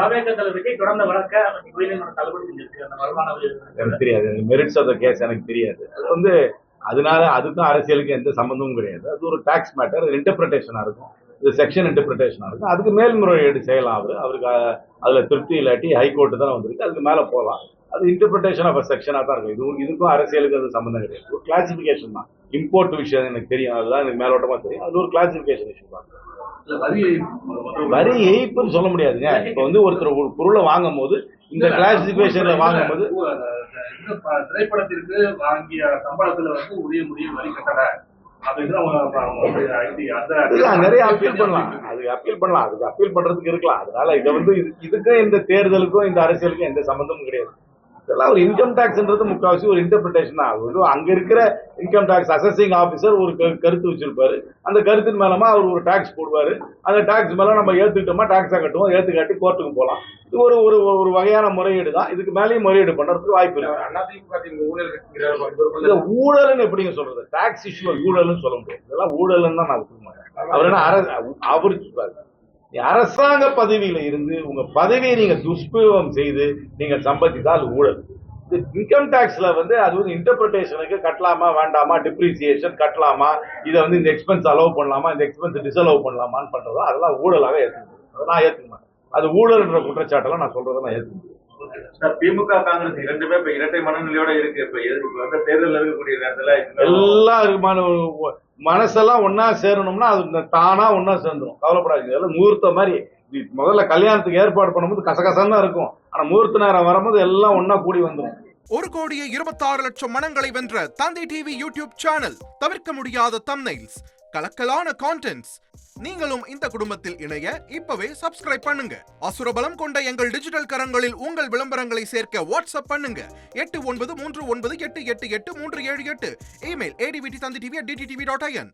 தாவேக்கத்தில் இருக்கை தொடர்ந்த வழக்க உயர்நீதிமன்றம் தள்ளுபடி செஞ்சிருக்கு அந்த வருமான எனக்கு தெரியாது, மெரிட்ஸ் ஆஃப் த கேஸ் எனக்கு தெரியாது. அது வந்து அதனால அதுக்கும் அரசியலுக்கு எந்த சம்பந்தமும் கிடையாது. அது ஒரு டாக்ஸ் மேட்டர், இன்டர்பிரிட்டேஷனா இருக்கும், இது செக்ஷன் இன்டர்பிரிட்டேஷனா இருக்கும். அதுக்கு மேல்முறையீடு செய்யலாம். அவருக்கு அதுல திருப்தி இல்லாட்டி ஹைகோர்ட்டு தான் வந்திருக்கு, அதுக்கு மேல போகலாம். அது இன்டர்பிரிட்டேஷன் ஆஃப் செக்ஷனா தான் இருக்கும். இதுக்கும் அரசியலுக்கு அது சம்பந்தம் கிடையாது. ஒரு கிளாசிபிகேஷன் தான். இம்போர்ட் விஷயம் எனக்கு தெரியும், அதுதான் எனக்கு மேலோட்டமா தெரியும். அது ஒரு கிளாசிபிகேஷன் இஷ்யூ தான். வரி ஏய்ப்புன்னு சொல்ல முடியாதுங்க. இப்ப வந்து ஒருத்தர் ஒரு பொருளை வாங்கும் போது இந்த கிளாசிபிகேஷன்ல வாங்கும் போது திரைப்படத்திற்கு வாங்கிய சம்பளத்துல வந்து உரிய வரி கட்டல நிறைய அப்பீல் பண்ணலாம். அதுக்கு அப்பீல் பண்ணலாம், அதுக்கு அப்பீல் பண்றதுக்கு இருக்கலாம். அதனால இதை வந்து இதுக்கும் இந்த தேர்தலுக்கும் இந்த அரசியலுக்கும் எந்த சம்பந்தமும் கிடையாது. இதெல்லாம் ஒரு இன்கம் டாக்ஸ்ன்றது முக்கால்வாசி ஒரு இன்டர்பிரிட்டேஷன் தான். அது அங்க இருக்கிற இன்கம் டாக்ஸ் அசஸிங் ஆபீசர் ஒரு கருத்து வச்சிருப்பாரு. அந்த கருத்தின் மேலமா அவர் ஒரு டாக்ஸ் போடுவாரு. அந்த டாக்ஸ் மேல நம்ம ஏத்துக்கிட்டோமா டாக்ஸா கட்டுவோம், ஏத்துக்காட்டி கோர்ட்டுக்கு போகலாம். இது ஒரு ஒரு ஒரு வகையான முறையீடு தான். இதுக்கு மேலேயும் முறையீடு பண்றதுக்கு வாய்ப்பு இல்லை. ஊழல்னு எப்படிங்க சொல்றது? டாக்ஸ் இஷ்யூ ஊழல்னு சொல்ல முடியாது. இதெல்லாம் ஊழல்னு தான் நான் சொல்ல மாட்டேன். அவர் என்ன அவரு அரசாங்க பதவியில இருந்து உங்க பதவியை நீங்க துஷ்பிரயோகம் செய்து நீங்க சம்பாதித்தால் ஊழல். இன்கம் டாக்ஸ்ல வந்து அது வந்து இன்டர்பிரிட்டேஷனுக்கு கட்டலாமா வேண்டாமா, டிப்ரிசியேஷன் கட்டலாமா, இதை வந்து இந்த எக்ஸ்பென்ஸ் அலோவ் பண்ணலாமா, இந்த எக்ஸ்பென்ஸ் டிஸ்அலோவ் பண்ணலாமான்னு பண்றதோ அதெல்லாம் ஊழலாக ஏற்றுக்க முடியும். அதெல்லாம் ஏற்றுக்க மாட்டேன். அது ஊழல்ன்ற குற்றச்சாட்டெல்லாம் நான் சொல்றதை நான் ஏற்றுக்க முடியும். திமுக காங்கிரஸ் இரண்டுமே இப்ப இரட்டை மனநிலையோட இருக்கு. இப்ப தேர்தல் இருக்கக்கூடிய நேரத்துல எல்லாம் மனசெல்லாம் ஒன்னா சேரணும்னா அது தானா ஒன்னா சேர்ந்துடும். கவலைப்படாதீங்க. முகூர்த்த மாதிரி முதல்ல கல்யாணத்துக்கு ஏற்பாடு பண்ணும்போது கசகசன்னு தான் இருக்கும். ஆனா முகூர்த்த நேரம் வரும்போது எல்லாம் ஒன்னா கூடி வந்துடும். 1,26,00,000 மனங்களை வென்ற தந்தி டிவி யூடியூப் சேனல். தவிர்க்க முடியாத தம்ப்நெயில்ஸ், கலக்கலான கான்டென்ட்ஸ். நீங்களும் இந்த குடும்பத்தில் இணைய இப்பவே சப்ஸ்கிரைப் பண்ணுங்க. அசுரபலம் கொண்ட எங்கள் டிஜிட்டல் கரங்களில் உங்கள் விளம்பரங்களை சேர்க்க வாட்ஸ்அப் பண்ணுங்க. 8939888378. Email advtv@dttv.in.